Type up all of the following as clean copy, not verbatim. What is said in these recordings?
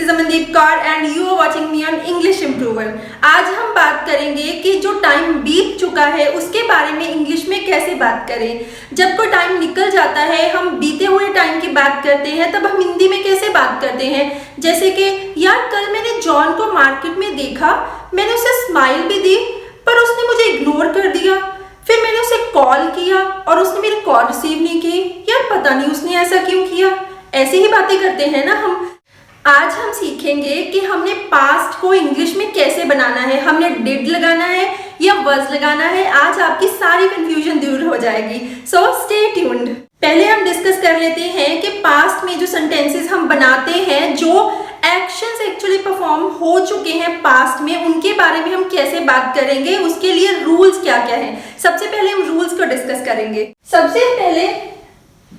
Is Amandeep Kaur and you are watching me on English Improver. आज हम बात करेंगे कि जो टाइम बीत चुका है उसके बारे में इंग्लिश में कैसे बात करें। जब कोई टाइम निकल जाता है, हम बीते हुए टाइम की बात करते हैं, तब हम हिंदी में कैसे बात करते हैं। जैसे कि यार कल मैंने जॉन को मार्केट में देखा, मैंने उसे स्माइल भी दी पर उसने मुझे इग्नोर कर दिया। फिर मैंने उसे कॉल किया और उसने मेरी कॉल रिसीव नहीं की। यार पता नहीं उसने ऐसा क्यों किया। ऐसी ही बातें करते हैं ना हम। आज हम सीखेंगे कि हमने पास्ट को इंग्लिश में कैसे बनाना है, हमने डिड लगाना है या वाज लगाना है। आज आपकी सारी कंफ्यूजन दूर हो जाएगी। So stay tuned. पहले हम डिस्कस कर लेते हैं कि पास्ट में जो सेंटेंसेस हम बनाते हैं, जो एक्शंस एक्चुअली परफॉर्म हो चुके हैं पास्ट में, उनके बारे में हम कैसे बात करेंगे, उसके लिए रूल्स क्या क्या हैं। सबसे पहले हम रूल्स को डिस्कस करेंगे। सबसे पहले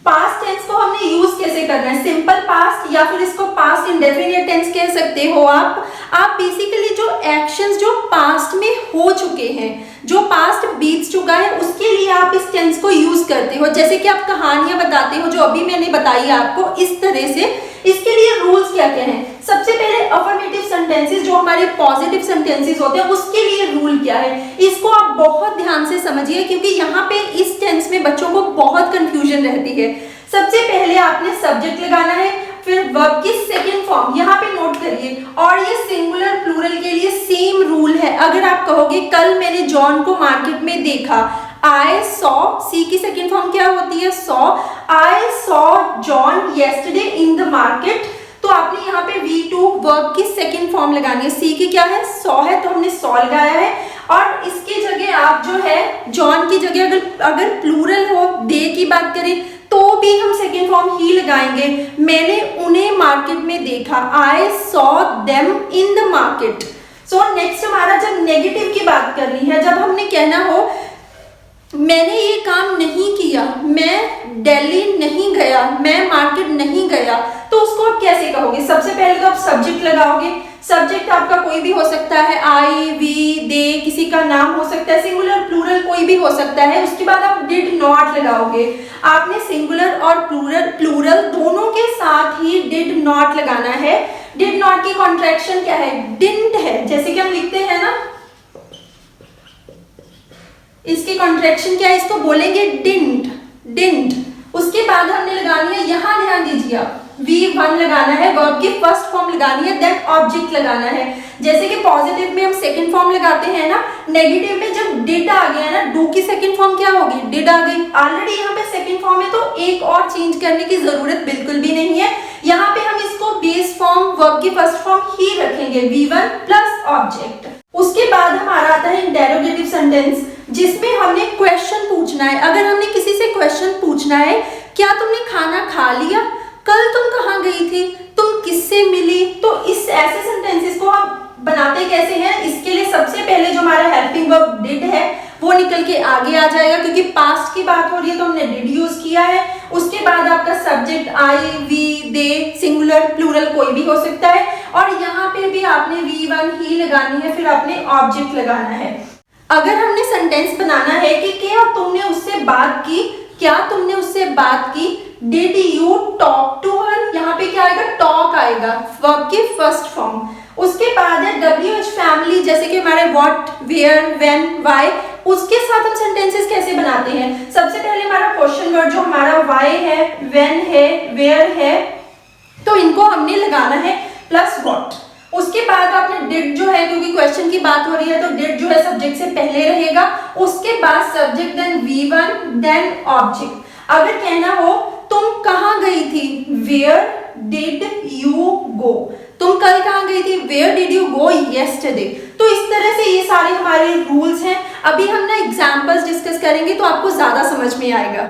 पास्ट टेंस को हमने यूज कैसे करना है, सिंपल पास्ट या फिर इसको पास्ट इंडेफिनिट टेंस कह सकते हो आप बेसिकली जो एक्शंस जो पास्ट में हो चुके हैं, जो पास्ट बीत चुका है, उसके लिए आप इस टेंस को यूज करते हो। जैसे कि आप कहानियां बताते हो, जो अभी मैंने बताई आपको, इस तरह से। इसके लिए रूल्स क्या क्या हैं। सबसे पहले अफर्मेटिव सेंटेंसेस, जो हमारे पॉजिटिव सेंटेंसेस होते हैं, उसके लिए रूल क्या है, इसको आप बहुत ध्यान से समझिए, क्योंकि यहाँ पे इस टेंस में बच्चों को बहुत कंफ्यूजन रहती है। सबसे पहले आपने सब्जेक्ट लगाना है, फिर वर्ब की सेकंड फॉर्म यहाँ पे नोट करिए। और ये सिंगुलर प्लूरल के लिए सेम रूल है। अगर आप कहोगे कल मैंने जॉन को मार्केट में देखा, आई सॉ, सी की सेकंड फॉर्म क्या होती है, saw. I saw John yesterday in the market, तो आपने यहाँ पे V2 वर्ब की सेकंड फॉर्म लगानी है। सी की क्या है, सॉ है, तो हमने सॉ लगाया है। और इसकी जगह आप जो है जॉन की जगह अगर प्लूरल हो, दे की बात करें, तो भी हम सेकेंड फॉर्म ही लगाएंगे। मैंने उन्हें मार्केट में देखा, I saw them in the market. So next हमारा जब नेगेटिव की बात करनी है, जब हमने कहना हो मैंने ये काम नहीं किया, मैं दिल्ली नहीं गया, मैं मार्केट नहीं गया, तो उसको आप कैसे कहोगे। सबसे पहले तो आप सब्जेक्ट लगाओगे। सब्जेक्ट आपका कोई भी हो सकता है, आई, वी, दे, किसी का नाम हो सकता है, सिंगुलर प्लूरल कोई भी हो सकता है। उसके बाद आप डिड नॉट लगाओगे। आपने सिंगुलर और प्लूरल दोनों के साथ ही डिड नॉट लगाना है। डिड नॉट की कॉन्ट्रैक्शन क्या है, डिडंट है। जैसे कि हम लिखते हैं ना, इसकी कॉन्ट्रैक्शन क्या है, इसको बोलेंगे डिडंट। उसके बाद हमने लगानी है, यहां ध्यान दीजिए, V1 लगाना है, वर्ब की फर्स्ट फॉर्म लगानी है, देन ऑब्जेक्ट लगाना है। जैसे कि पॉजिटिव में हम सेकंड फॉर्म लगाते हैं ना, नेगेटिव में जब डिड आ गया ना, डू की सेकंड फॉर्म क्या होगी, डिड आ गई। ऑलरेडी यहाँ पे सेकंड फॉर्म है, तो एक और चेंज करने की जरूरत बिल्कुल भी नहीं है। यहाँ पे हम इसको बेस फॉर्म, वर्ब की फर्स्ट फॉर्म ही रखेंगे, V1 प्लस ऑब्जेक्ट। उसके बाद हमारा आता है इंटेरोगेटिव सेंटेंस, जिसमें हमने क्वेश्चन पूछना है। अगर हमने किसी से क्वेश्चन पूछना है, क्या तुमने खाना खा लिया, कल तुम कहाँ गई थी, तुम किससे मिली, तो इस ऐसे सेंटेंसेस को हम बनाते कैसे हैं। इसके लिए सबसे पहले जो हमारा हेल्पिंग वर्ब डिड है वो निकल के आगे आ जाएगा, क्योंकि पास्ट की बात हो रही है तो हमने डिड यूज किया है। उसके बाद आपका subject I, we, they, singular plural कोई भी हो सकता है। और यहाँ पे भी आपने V1 ही लगानी है, फिर आपने ऑब्जेक्ट लगाना है। अगर हमने सेंटेंस बनाना है कि क्या तुमने उससे बात की, क्या तुमने उससे बात की, did you talk to her, यहाँ पे क्या आएगा, टॉक आएगा, वर्ब की फर्स्ट फॉर्म। उसके बाद है WH फैमिली, जैसे कि हमारे व्हाट, वेयर, व्हेन, व्हाई, उसके साथ हम सेंटेंसेस कैसे बनाते हैं। सबसे पहले हमारा क्वेश्चन वर्ड जो हमारा व्हाई है, व्हेन है, वेयर है, तो इनको हमने लगाना है प्लस व्हाट। उसके बाद आपने डिड जो है, क्योंकि क्वेश्चन की बात हो रही है तो डिड जो है सब्जेक्ट से पहले रहेगा। उसके बाद subject, then V1, then object. अगर कहना हो तुम कहाँ गई थी, वेयर डिड यू गो, तुम कल कहाँ गई थी, where did you go yesterday. तो इस तरह से ये सारे हमारे रूल्स हैं। अभी हम ना एग्जाम्पल्स डिस्कस करेंगे तो आपको ज्यादा समझ में आएगा।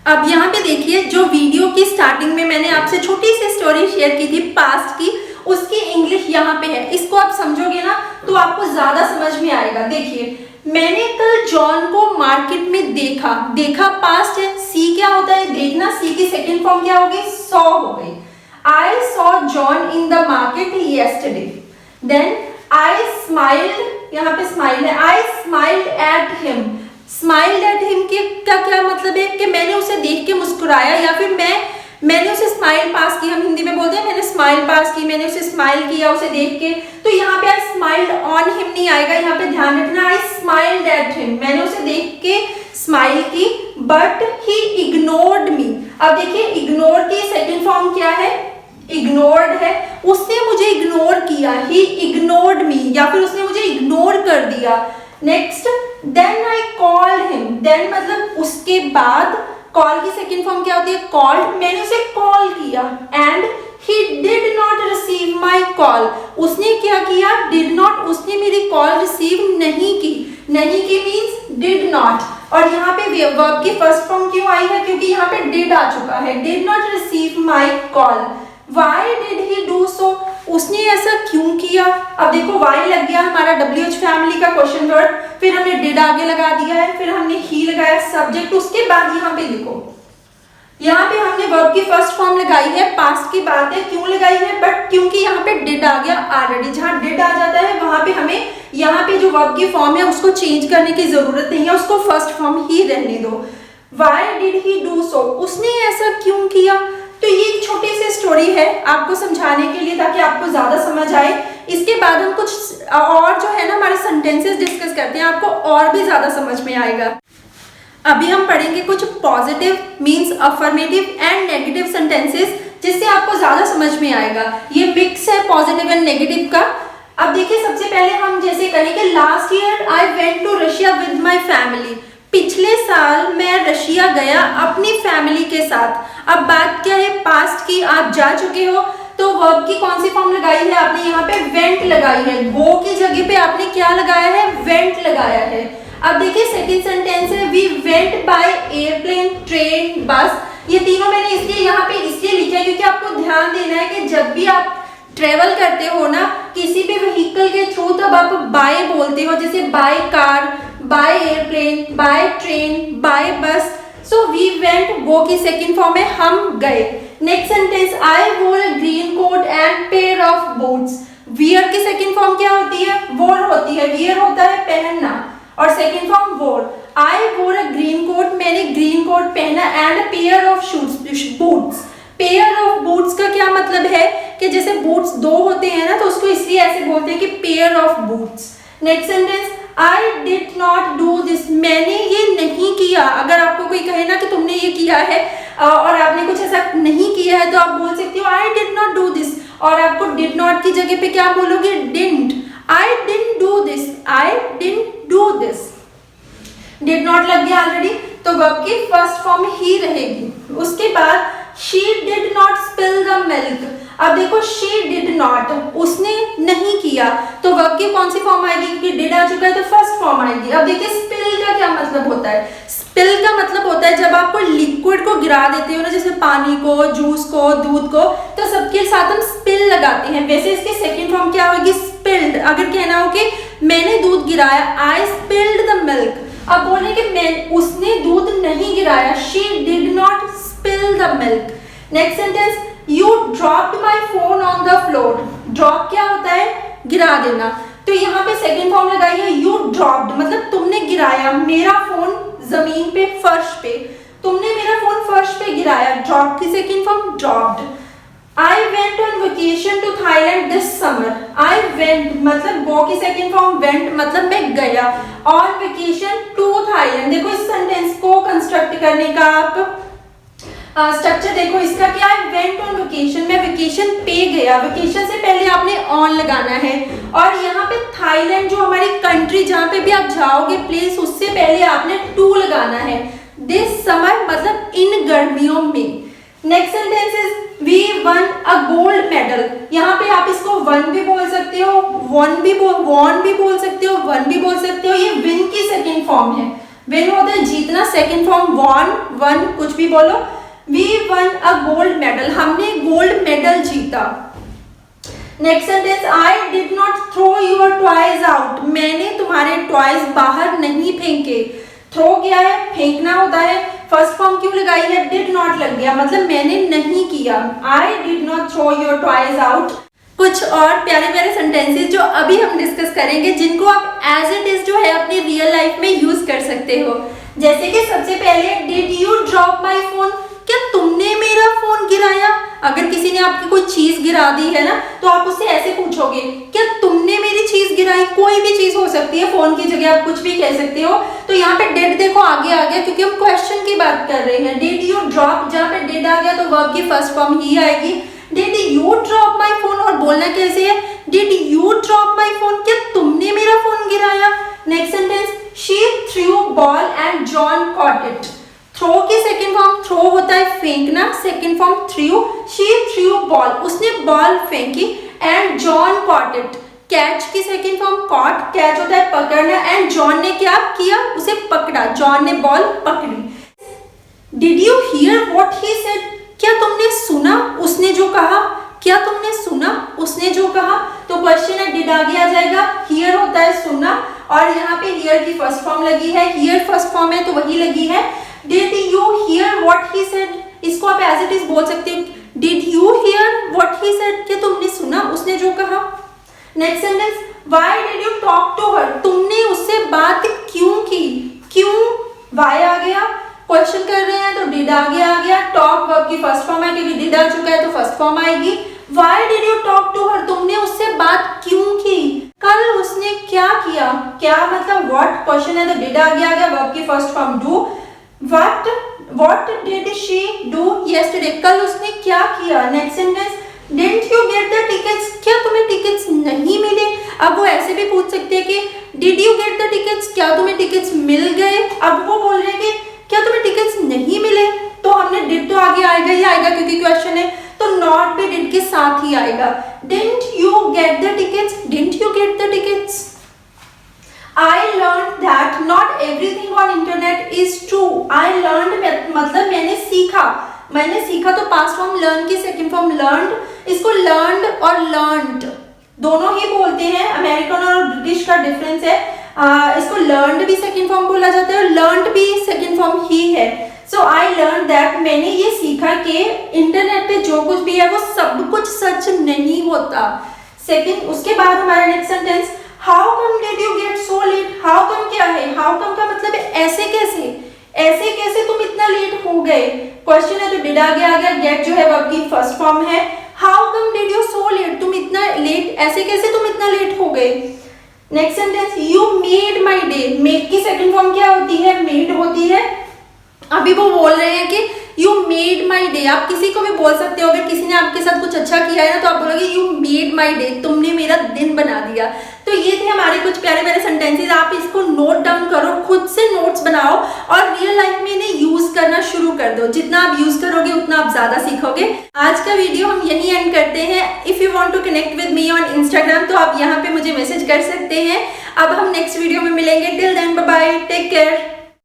अब यहाँ पे देखिए, जो वीडियो की स्टार्टिंग में मैंने आपसे छोटी सी स्टोरी शेयर की थी पास्ट की, उसकी इंग्लिश यहाँ पे है। इसको आप समझोगे ना तो आपको ज्यादा समझ में आएगा। देखिए, मैंने कल जॉन को मार्केट में देखा, देखा पास्ट है, सी क्या होता है, देखना, सी की सेकंड फॉर्म क्या हो गई, सॉ हो गई। I saw John in the market yesterday, then I smiled, यहाँ पे स्माइल है, I smiled at him. Smiled at him का क्या मतलब है कि मैंने उसे देख के मुस्कुराया, या फिर मैंने उसे स्माइल पास की, हम हिंदी में बोलते हैं मैंने स्माइल पास की, मैंने उसे स्माइल किया उसे देख के। तो यहाँ पे आई स्माइल्ड ऑन हिम नहीं आएगा, यहाँ पे ध्यान रखना आई स्माइल्ड एट हिम, मैंने उसे देख के स्माइल की, बट ही इग्नोर्ड मी। अब देखिए इग्नोर की सेकंड फॉर्म क्या है, इग्नोर्ड है, उसने मुझे इग्नोर किया, ही इग्नोर्ड मी, या फिर उसने मुझे इग्नोर कर दिया। Next, then I called him, then मतलब उसके बाद, कॉल की सेकंड फॉर्म क्या होती है, कॉल्ड, मैंने उसे कॉल किया, and he did not receive my call, उसने क्या किया, डिड नॉट, उसने मेरी कॉल रिसीव नहीं की, नहीं की मीन्स डिड नॉट। और यहाँ पे वर्ब की फर्स्ट फॉर्म क्यों आई है, क्योंकि यहाँ पे डिड आ चुका है, did not receive my call. Why did he do so, उसने ऐसा क्यों किया। अब देखो वाई लग गया हमारा WH फैमिली का क्वेश्चन वर्ड, फिर हमने डिड आगे लगा दिया है, फिर हमने ही लगाया सब्जेक्ट, उसके बाद यहाँ पे देखो, यहाँ पे हमने वर्ब की फर्स्ट फॉर्म लगाई है, पास्ट की बात है, क्यों लगाई है, बट क्योंकि यहाँ पे डिड आ गया ऑलरेडी, जहाँ डिड आ जाता है वहां पे हमें यहाँ पे जो वर्ब की फॉर्म है उसको चेंज करने की जरूरत नहीं है, उसको फर्स्ट फॉर्म ही रहने दो। Why did he do so, उसने ऐसा क्यों किया। तो ये एक छोटी सी स्टोरी है आपको समझाने के लिए, ताकि आपको ज्यादा समझ आए। इसके बाद हम कुछ और जो है ना हमारे सेंटेंसेस डिस्कस करते हैं, आपको और भी ज्यादा समझ में आएगा। अभी हम पढ़ेंगे कुछ positive means affirmative and negative sentences, जिससे आपको ज्यादा समझ में आएगा। ये मिक्स है पॉजिटिव एंड नेगेटिव का। अब देखिए सबसे पहले हम जैसे करेंगे, last year I went to Russia with my family, पिछले साल मैं रशिया गया अपनी फैमिली के साथ। अब बात क्या है, पास्ट की, आप जा चुके हो, तो वर्ब की कौन सी फॉर्म लगाई है आपने, यहाँ पे वेंट लगाई है, गो की जगह पे आपने क्या लगाया है, वेंट लगाया है। अब देखिए सेकंड सेंटेंस है, we went by airplane, train, bus. ये तीनों मैंने इसलिए यहाँ पे इसलिए लिखा है क्योंकि आपको ध्यान देना है कि जब भी आप ट्रेवल करते हो ना किसी भी व्हीकल के थ्रू, तब आप बाय बोलते हो, जैसे by car, by airplane, by train, by bus. So we went, गो की सेकंड फॉर्म है हम गए। Next sentence, I wore a green coat and pair of boots. Wear की सेकंड फॉर्म क्या होती है, वोर होती है, वियर होता है पहनना, और सेकंड फॉर्म वोर। आई वोर अ ग्रीन कोट, मैंने ग्रीन कोट पहना, and pair of shoes, boots. Pair of boots का क्या मतलब है कि जैसे बूट्स दो होते हैं ना, तो उसको इसलिए ऐसे बोलते हैं कि pair of boots. Next sentence, I did not do this, मैंने ये नहीं किया। अगर आपको कोई कहे ना कि तुमने ये किया है और आपने कुछ ऐसा नहीं किया है, तो आप बोल सकते हो I did not do this, और आपको डिड नॉट की जगह पे क्या बोलोगे, didn't. I didn't do this, I didn't do this. Did not लग गया ऑलरेडी, तो वर्ब की फर्स्ट फॉर्म ही रहेगी। उसके बाद she did not spill the milk। अब देखो she did not, उसने नहीं किया, तो वर्ब की कौन सी फॉर्म आएगी, क्योंकि did आ चुका है तो फर्स्ट फॉर्म आएगी। अब देखिए spill का क्या मतलब होता है, spill का मतलब होता है जब आप कोई लिक्विड को गिरा देते हो ना, जैसे पानी को, जूस को, दूध को, तो सबके साथ हम spill लगाते हैं। वैसे इसकी सेकेंड फॉर्म क्या होगी, spilled। अगर कहना हो कि मैंने दूध गिराया, I spilled the milk। अब बोले कि मैं, उसने दूध नहीं गिराया, she did not spill the milk। Next sentence, you dropped my phone on the floor। Drop क्या होता है, गिरा देना, तो यहाँ पे सेकंड फॉर्म लगाई है you dropped, मतलब तुमने गिराया मेरा फोन जमीन पे, फर्श पे, तुमने मेरा फोन फर्श पे गिराया। ड्रॉप की second form dropped। I went on vacation to Thailand this summer। I went मतलब go की सेकंड फॉर्म went, मतलब मैं गया, on vacation to Thailand। देखो इस सेंटेंस को कंस्ट्रक्ट करने का आप स्ट्रक्चर देखो, इसका क्या है, वेंट ऑन वेकेशन, मैं वेकेशन पे गया। वेकेशन से पहले आपने ऑन लगाना है, और यहाँ पे थाईलैंड जो हमारी कंट्री जहाँ पे भी आप जाओगे प्लेस, उससे पहले आपने टू लगाना है। दिस समर मतलब इन गर्मियों में। Next sentence is we won a gold medal. यहाँ पे आप इसको वन भी बोल सकते हो, वॉन भी बोल सकते हो, वन भी बोल सकते हो। ये विन की सेकेंड फॉर्म है, विन होता है जीतना, सेकेंड फॉर्म वॉन, वन, कुछ भी बोलो। We won a gold medal, हमने गोल्ड मेडल जीता। Next sentence, I did not throw your toys out। मैंने तुम्हारे टॉयज बाहर नहीं फेंके। थ्रो क्या है, फेंकना होता है, फर्स्ट फॉर्म क्यों लगाई है, did not लग गया, मतलब मैंने नहीं किया। I did not throw your toys out। कुछ और प्यारे प्यारे सेंटेंसेस जो अभी हम डिस्कस करेंगे, जिनको आप एज इट इज जो है अपनी रियल लाइफ में यूज कर सकते हो। जैसे कि सबसे पहले, did you drop my phone, क्या तुमने मेरा फोन गिराया। अगर किसी ने आपकी कोई चीज गिरा दी है ना, तो आप उससे ऐसे पूछोगे, क्या तुमने मेरी चीज गिराई। कोई भी चीज हो सकती है, फोन की जगह आप कुछ भी कह सकते हो। तो यहाँ पे डिड देखो आगे आ गया, क्योंकि हम क्वेश्चन की बात कर रहे हैं। डिड यू ड्रॉप, जहाँ पे डिड आ गया तो वर्ब की फर्स्ट फॉर्म ही आएगी। Did you drop my phone, और बोलना कैसे है, did you drop my phone, क्या तुमने मेरा फोन गिराया। Next sentence, she threw ball and John caught it. Throw की सेकेंड फॉर्म, थ्रो होता है फेंकना, second form threw. She threw ball, उसने बॉल फेंकी, and John caught it. Catch की सेकेंड फॉर्म कॉट, कैच होता है पकड़ना, एंड जॉन ने क्या किया, उसे पकड़ा, जॉन ने बॉल पकड़ी। Did you hear what he said, क्या तुमने सुना उसने जो कहा। क्या तुमने सुना उसने जो कहा। तो क्वेश्चन है, डिड आगे आ जाएगा, हियर होता है सुना, और यहाँ पे हियर की फर्स्ट फॉर्म लगी है, हियर फर्स्ट फॉर्म है तो वही लगी है। Did you hear what he said, इसको आप एज इट इज बोल सकते हो, did you hear what he said, क्या तुमने सुना उसने जो कहा। Next sentence, why did you talk to her, तुमने उससे बात क्यों की। क्यों, व्हाई आ गया, क्वेश्चन कर रहे हैं तो डिड आगे आ गया। टॉक वर्ब की फर्स्ट फॉर्म है, क्योंकि डिड आ चुका है तो फर्स्ट फॉर्म आएगी। Why did you talk to her, तुमने उससे बात क्यों की। कल उसने क्या किया, क्या मतलब व्हाट, क्वेश्चन है तो डिड आगे आ गया, वर्ब की first form do. What did she do yesterday, कल उसने क्या किया। Next sentence, didn't you get the tickets, क्या तुम्हें टिकट्स नहीं मिले। अब वो ऐसे भी पूछ सकते हैं कि did you get the tickets, क्या तुम्हें टिकट्स मिल गए। अब वो बोल रहे हैं कि क्या तुम्हें टिकट्स नहीं मिले, तो हमने डिड तो आगे आएगा ही आएगा क्योंकि क्वेश्चन है, तो नॉट भी डिड के साथ ही आएगा। Didn't you get the tickets, didn't you get the tickets. I learned that not everything on internet is true. I learned मतलब मैंने सीखा, मैंने सीखा तो पास्ट फॉर्म लर्न की सेकंड फॉर्म लर्नड, इसको लर्नड और लर्नड दोनों ही बोलते हैं। अमेरिकन और ब्रिटिश का डिफरेंस है। इसको लर्नड भी सेकंड फॉर्म बोला जाता है और लर्नड भी सेकंड फॉर्म ही है। सो आई लर्न दैट, मैंने ये सीखा कि इंटरनेट पे जो कुछ भी है वो सब कुछ सच नहीं होता। सेकंड, उसके बाद हमारा next sentence, how come did you get so let. How come क्या है, हाउ कम का मतलब है ऐसे कैसे, ऐसे कैसे तुम इतना लेट हो गए। क्वेश्चन है तो डिड आगे आ गया, गेट जो है वर्ब की फर्स्ट फॉर्म है। How come did you so let, तुम इतना लेट, ऐसे कैसे तुम इतना लेट हो गए। Next sentence, you made my day. Make की सेकंड फॉर्म क्या होती है, मेड होती है। अभी वो बोल रहे हैं कि यू मेड माई डे। आप किसी को भी बोल सकते हो, अगर किसी ने आपके साथ कुछ अच्छा किया है ना, तो आप बोलोगे यू मेड माई डे, तुमने मेरा दिन बना दिया। तो ये थे हमारे कुछ प्यारे प्यारे सेंटेंसेस। आप इसको नोट डाउन करो, खुद से नोट्स बनाओ और रियल लाइफ में इन्हें यूज करना शुरू कर दो। जितना आप यूज करोगे उतना आप ज्यादा सीखोगे। आज का वीडियो हम यहीं एंड करते हैं। If you want to connect with me on Instagram, तो आप यहाँ पे मुझे मैसेज कर सकते हैं। अब हम नेक्स्ट वीडियो में मिलेंगे। Till then bye bye, take care.